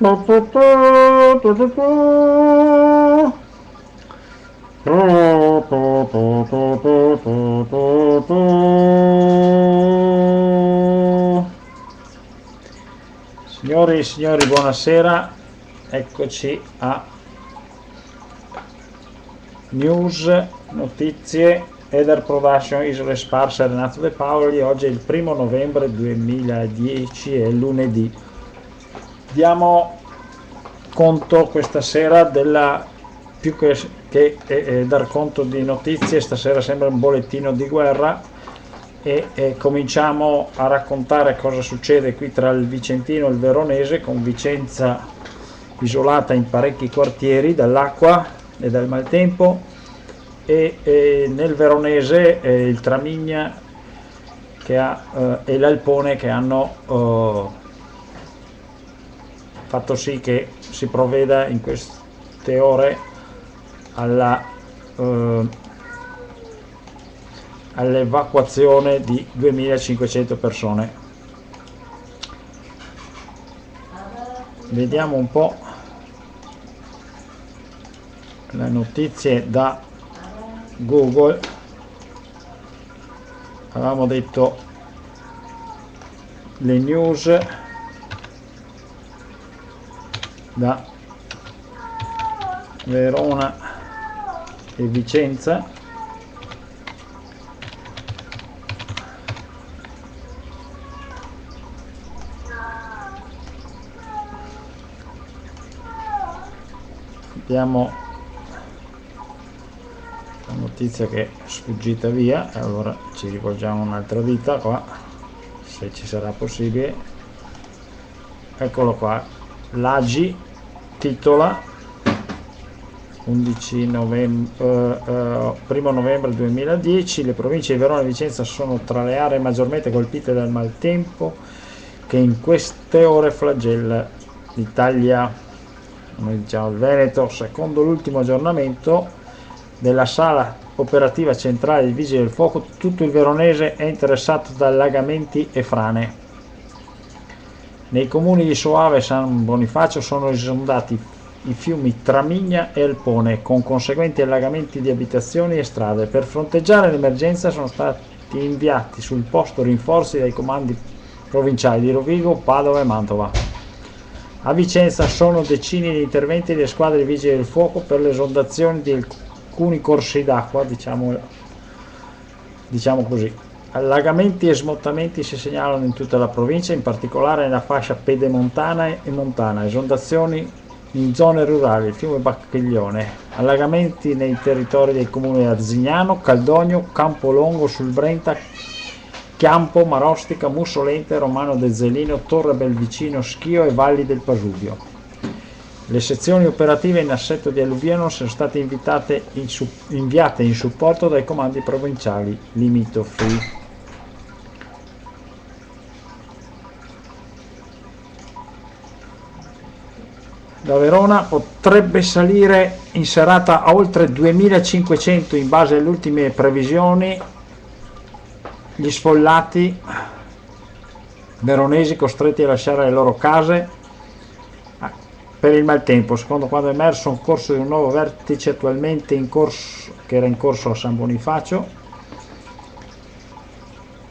Signori e signori, buonasera, eccoci a news, notizie, Eder Production, Isole Sparse, Renato De Paoli. Oggi è il 1° novembre 2010, è lunedì. Diamo conto questa sera della, più che dar conto di notizie, stasera sembra un bollettino di guerra e cominciamo a raccontare cosa succede qui tra il Vicentino e il Veronese, con Vicenza isolata in parecchi quartieri dall'acqua e dal maltempo, e nel Veronese il Tramigna che e l'Alpone che hanno fatto sì che si provveda in queste ore all'evacuazione di 2500 persone. Vediamo un po' le notizie da Google. Avevamo detto le news da Verona e Vicenza. Vediamo la notizia che è sfuggita via, e allora ci rivolgiamo un'altra dita qua, se ci sarà possibile. Eccolo qua. L'AGI titola 1° novembre 2010: le province di Verona e Vicenza sono tra le aree maggiormente colpite dal maltempo che in queste ore flagella l'Italia. Noi diciamo il Veneto. Secondo l'ultimo aggiornamento della sala operativa centrale dei Vigili del Fuoco, tutto il Veronese è interessato da allagamenti e frane. Nei comuni di Soave e San Bonifacio sono esondati i fiumi Tramigna e Alpone, con conseguenti allagamenti di abitazioni e strade. Per fronteggiare l'emergenza sono stati inviati sul posto rinforzi dai comandi provinciali di Rovigo, Padova e Mantova. A Vicenza sono decine di interventi delle squadre di Vigili del Fuoco per l'esondazione di alcuni corsi d'acqua, diciamo così. Allagamenti e smottamenti si segnalano in tutta la provincia, in particolare nella fascia pedemontana e montana, esondazioni in zone rurali, il fiume Bacchiglione, allagamenti nei territori dei comuni di Arzignano, Caldogno, Campolongo sul Brenta, Chiampo, Marostica, Mussolente, Romano del Zelino, Torre Belvicino, Schio e Valli del Pasubio. Le sezioni operative in assetto di alluvione sono state inviate in supporto dai comandi provinciali limitrofi. Da Verona potrebbe salire in serata a oltre 2500 in base alle ultime previsioni gli sfollati veronesi costretti a lasciare le loro case per il maltempo, secondo quanto è emerso nel corso di un nuovo vertice attualmente in corso, che era in corso a San Bonifacio.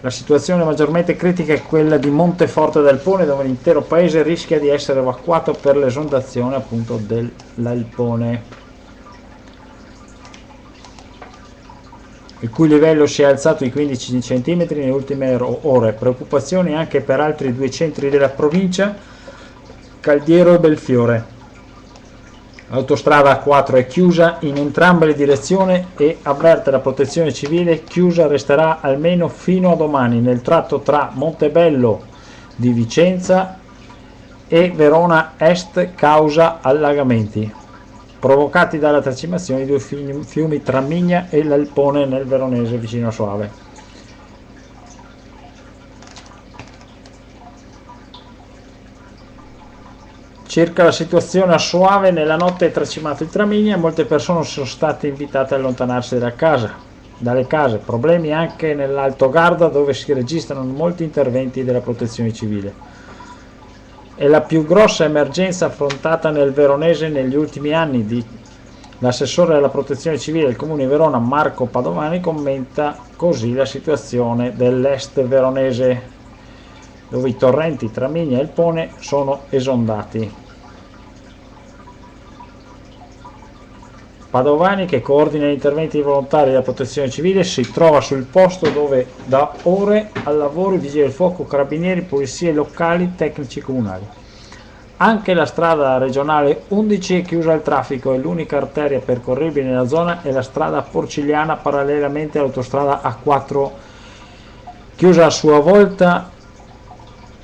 La situazione maggiormente critica è quella di Monteforte d'Alpone, dove l'intero paese rischia di essere evacuato per l'esondazione appunto dell'Alpone, il cui livello si è alzato di 15 cm nelle ultime ore. Preoccupazioni anche per altri due centri della provincia, Caldiero e Belfiore. L'autostrada A4 è chiusa in entrambe le direzioni e, avverte la protezione civile, chiusa resterà almeno fino a domani nel tratto tra Montebello di Vicenza e Verona Est, causa allagamenti provocati dalla tracimazione di due fiumi Tramigna e l'Alpone nel Veronese vicino a Soave. Circa la situazione a Soave, nella notte è tracimato il Tramigna e molte persone sono state invitate a allontanarsi dalle case. Problemi anche nell'Alto Garda, dove si registrano molti interventi della protezione civile. È la più grossa emergenza affrontata nel Veronese negli ultimi anni. L'assessore alla protezione civile del comune di Verona, Marco Padovani, commenta così la situazione dell'est veronese, dove i torrenti Tramigna e il Pone sono esondati. Padovani, che coordina gli interventi volontari della protezione civile, si trova sul posto dove da ore al lavoro i vigili del fuoco, carabinieri, polizie locali, tecnici comunali. Anche la strada regionale 11 è chiusa al traffico e l'unica arteria percorribile nella zona è la strada porciliana parallelamente all'autostrada A4, chiusa a sua volta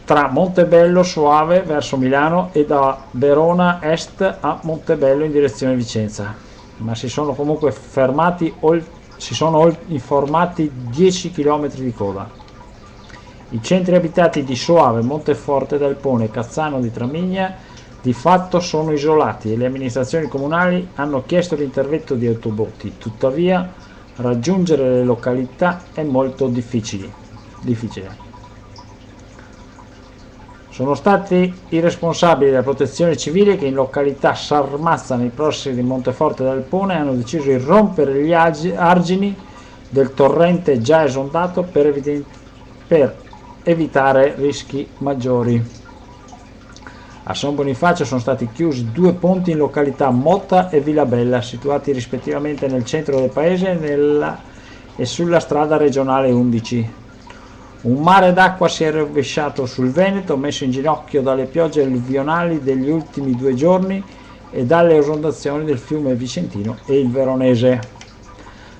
tra Montebello Soave verso Milano e da Verona Est a Montebello in direzione Vicenza. Ma si sono comunque fermati, si sono informati 10 km di coda. I centri abitati di Soave, Monteforte del Pone e Cazzano di Tramigna di fatto sono isolati e le amministrazioni comunali hanno chiesto l'intervento di autobotti. Tuttavia raggiungere le località è molto difficile. Sono stati i responsabili della protezione civile che in località Sarmazza nei pressi di Monteforte del Pone hanno deciso di rompere gli argini del torrente già esondato per evitare rischi maggiori. A San Bonifacio sono stati chiusi 2 ponti in località Motta e Villabella, situati rispettivamente nel centro del paese e sulla strada regionale 11. Un mare d'acqua si è rovesciato sul Veneto, messo in ginocchio dalle piogge alluvionali degli ultimi 2 giorni e dalle esondazioni del fiume Vicentino e il Veronese.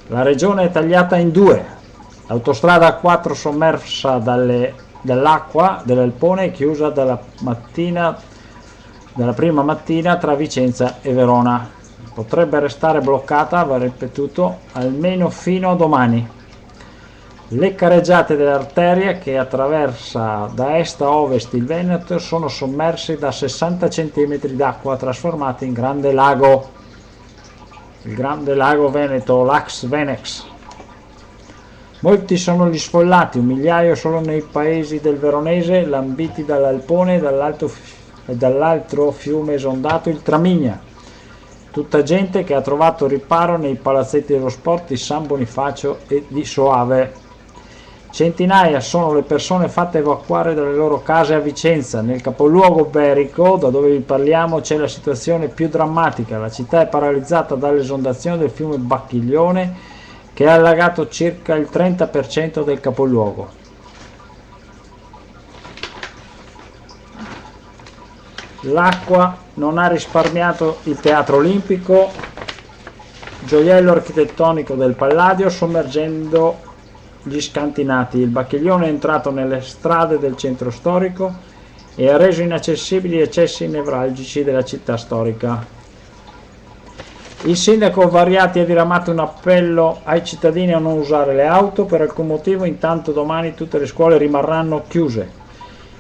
La regione è tagliata in 2. L'autostrada A4 sommersa dall'acqua dell'Alpone è chiusa dalla prima mattina tra Vicenza e Verona. Potrebbe restare bloccata, va ripetuto, almeno fino a domani. Le careggiate dell'arteria che attraversa da est a ovest il Veneto sono sommerse da 60 cm d'acqua trasformate in grande lago. Il grande lago Veneto, l'Ax Venex. Molti sono gli sfollati, 1 migliaio solo nei paesi del Veronese, lambiti dall'Alpone e dall'altro fiume esondato, il Tramigna. Tutta gente che ha trovato riparo nei palazzetti dello sport di San Bonifacio e di Soave. Centinaia sono le persone fatte evacuare dalle loro case a Vicenza. Nel capoluogo berico, da dove vi parliamo, c'è la situazione più drammatica. La città è paralizzata dall'esondazione del fiume Bacchiglione, che ha allagato circa il 30% del capoluogo. L'acqua non ha risparmiato il Teatro Olimpico, gioiello architettonico del Palladio, sommergendo gli scantinati. Il Bacchiglione è entrato nelle strade del centro storico e ha reso inaccessibili gli accessi nevralgici della città storica. Il sindaco Variati ha diramato un appello ai cittadini a non usare le auto per alcun motivo, intanto domani tutte le scuole rimarranno chiuse.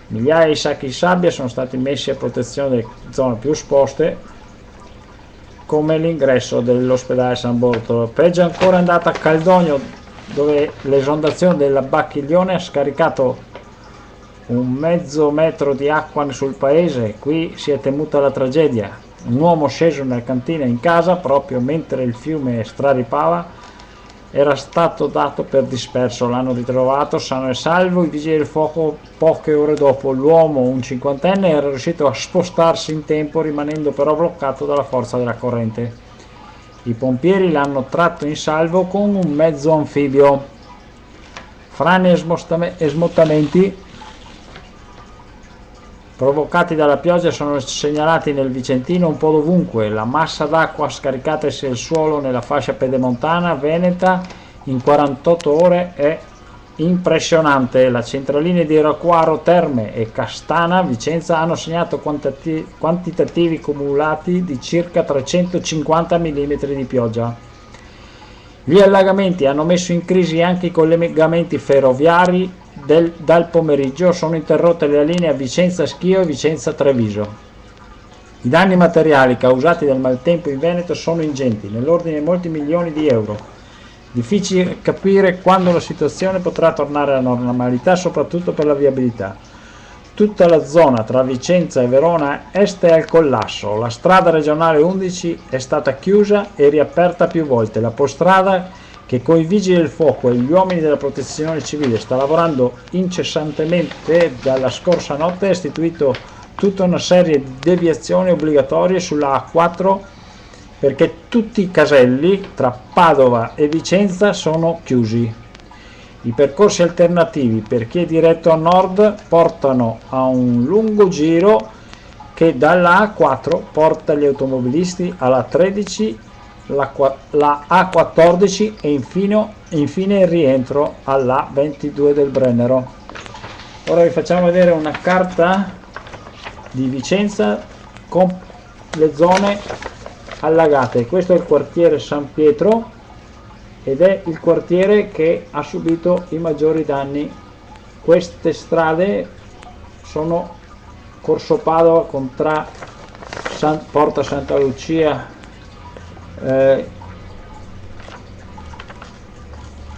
Migliaia di sacchi di sabbia sono stati messi a protezione delle zone più esposte, come l'ingresso dell'ospedale San Bortolo. Peggio ancora è andata a Caldogno, dove l'esondazione del Bacchiglione ha scaricato 1,5 metri di acqua sul paese. Qui si è temuta la tragedia. Un uomo sceso nella cantina in casa proprio mentre il fiume straripava era stato dato per disperso. L'hanno ritrovato sano e salvo i vigili del fuoco poche ore dopo. L'uomo, un 50enne, era riuscito a spostarsi in tempo, rimanendo però bloccato dalla forza della corrente. I pompieri l'hanno tratto in salvo con un mezzo anfibio. Frane e smottamenti provocati dalla pioggia sono segnalati nel Vicentino un po' dovunque. La massa d'acqua scaricatasi al suolo nella fascia pedemontana veneta in 48 ore è impressionante. La centralina di Raquaro Terme e Castana Vicenza hanno segnato quantitativi cumulati di circa 350 mm di pioggia. Gli allagamenti hanno messo in crisi anche i collegamenti ferroviari. Dal pomeriggio sono interrotte le linee a Vicenza Schio e Vicenza Treviso. I danni materiali causati dal maltempo in Veneto sono ingenti, nell'ordine di molti milioni di euro. Difficile capire quando la situazione potrà tornare alla normalità, soprattutto per la viabilità. tutta la zona tra Vicenza e Verona Est è al collasso. La strada regionale 11 è stata chiusa e riaperta più volte. La Postrada, che con i vigili del fuoco e gli uomini della protezione civile sta lavorando incessantemente dalla scorsa notte, ha istituito tutta una serie di deviazioni obbligatorie sulla A4 perché tutti i caselli tra Padova e Vicenza sono chiusi. I percorsi alternativi per chi è diretto a nord portano a un lungo giro che dalla A4 porta gli automobilisti alla 13, la A14 e infine il rientro alla 22 del Brennero. Ora vi facciamo vedere una carta di Vicenza con le zone allagate. Questo è il quartiere San Pietro ed è il quartiere che ha subito i maggiori danni. Queste strade sono Corso Padova, Porta Santa Lucia,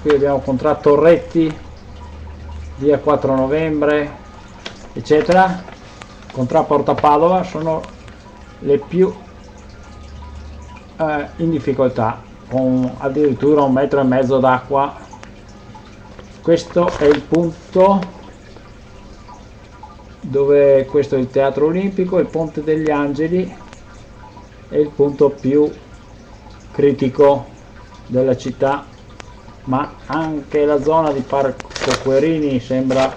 qui abbiamo Contra Torretti, via 4 novembre, eccetera. Contra Porta Padova sono le più in difficoltà, con addirittura 1,5 metri d'acqua. Questo è il punto dove, questo è il Teatro Olimpico, il Ponte degli Angeli è il punto più critico della città, ma anche la zona di Parco Querini sembra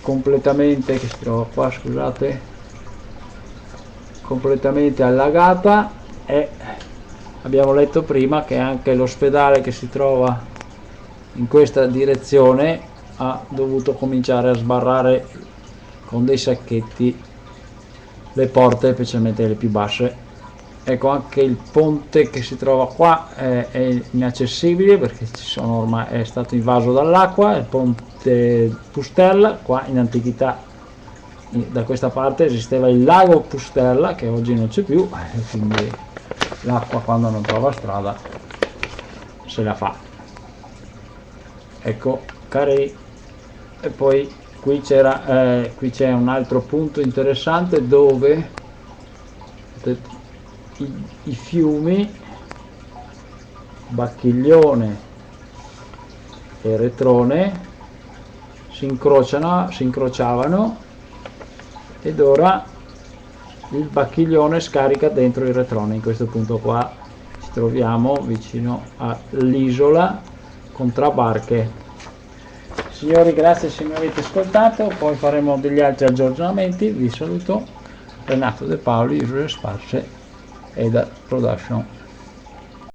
completamente, che si trova qua, scusate, completamente allagata. E abbiamo letto prima che anche l'ospedale che si trova in questa direzione ha dovuto cominciare a sbarrare con dei sacchetti le porte, specialmente le più basse. Ecco, anche il ponte che si trova qua è inaccessibile perché ormai è stato invaso dall'acqua. Il ponte Pusterla, qua in antichità da questa parte esisteva il lago Pusterla che oggi non c'è più, quindi l'acqua quando non trova strada se la fa. Ecco, cari, e poi qui c'è un altro punto interessante dove i fiumi Bacchiglione e Retrone si incrociavano ed ora il Bacchiglione scarica dentro il Retrone. In questo punto qua ci troviamo vicino all'isola Contrabarche. Signori, grazie se mi avete ascoltato, poi faremo degli altri aggiornamenti. Vi saluto, Renato De Paoli, Isole Sparse e da Production.